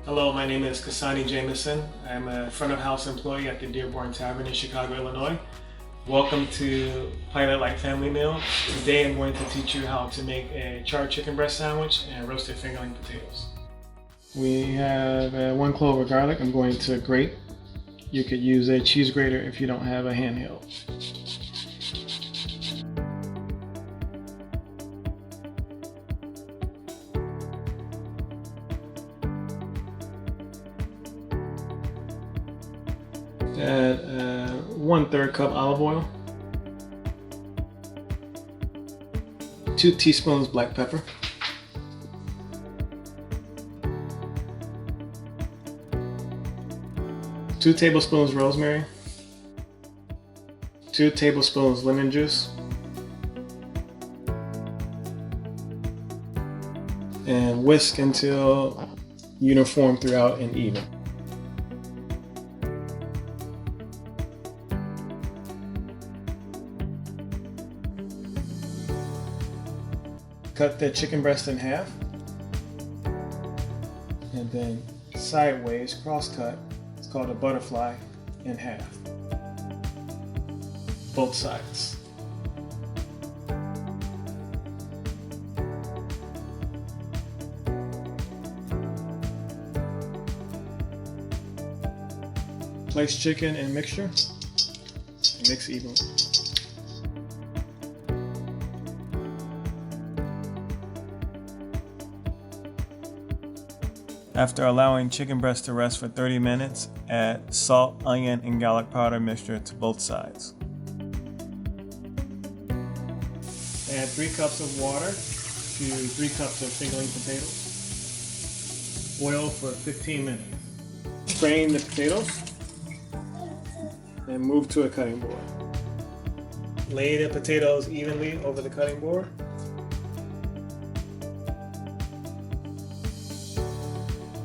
Hello, my name is Kasani Jameson. I'm a front of house employee at the Dearborn Tavern in Chicago, Illinois. Welcome to Pilot Light Family Meal. Today I'm going to teach you how to make a charred chicken breast sandwich and roasted fingerling potatoes. We have 1 clove of garlic I'm going to grate. You could use a cheese grater if you don't have a handheld. Add 1/3 cup olive oil, 2 teaspoons black pepper, 2 tablespoons rosemary, 2 tablespoons lemon juice, and whisk until uniform throughout and even. Cut the chicken breast in half and then sideways cross cut. It's called a butterfly in half. Both sides. Place chicken in mixture and mix evenly. After allowing chicken breast to rest for 30 minutes, add salt, onion, and garlic powder mixture to both sides. Add 3 cups of water to 3 cups of fingerling potatoes. Boil for 15 minutes. Strain the potatoes and move to a cutting board. Lay the potatoes evenly over the cutting board.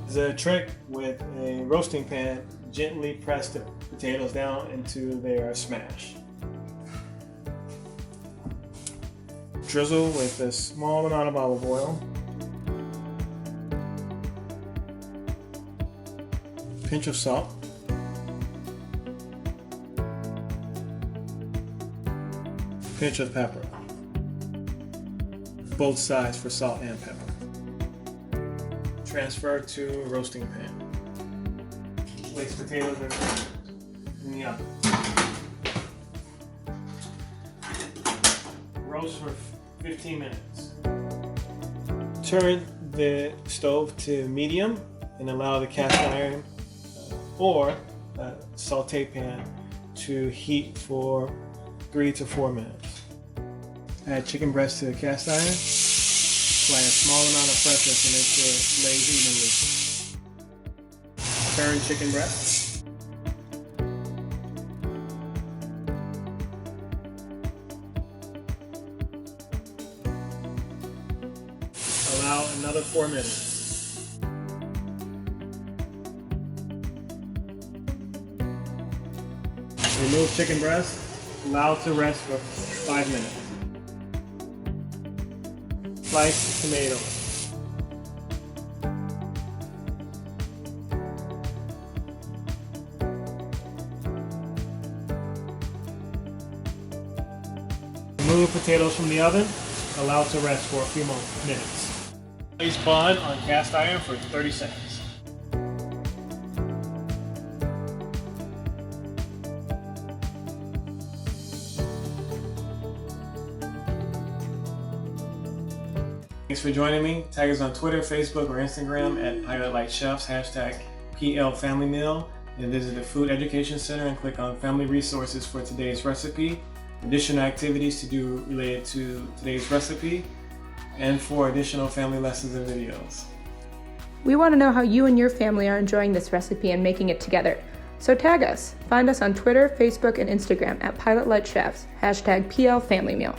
As a trick with a roasting pan, gently press the potatoes down into their smash. Drizzle with a small amount of olive oil. Pinch of salt. Pinch of pepper. Both sides for salt and pepper. Transfer to roasting pan. Place potatoes in the oven. Roast for 15 minutes. Turn the stove to medium and allow the cast iron or saute pan to heat for 3 to 4 minutes. Add chicken breast to the cast iron. Apply a small amount of pressure to make sure it lays evenly. Turn chicken breast. Allow another 4 minutes. Remove chicken breast. Allow it to rest for 5 minutes. Slice tomato. Remove potatoes from the oven. Allow it to rest for a few more minutes. Place bun on cast iron for 30 seconds. Thanks for joining me. Tag us on Twitter, Facebook, or Instagram at Pilot Light Chefs, #PLFamilyMeal, and visit the Food Education Center and click on Family Resources for today's recipe, additional activities to do related to today's recipe, and for additional family lessons and videos. We want to know how you and your family are enjoying this recipe and making it together. So tag us. Find us on Twitter, Facebook, and Instagram at Pilot Light Chefs, #PLFamilyMeal.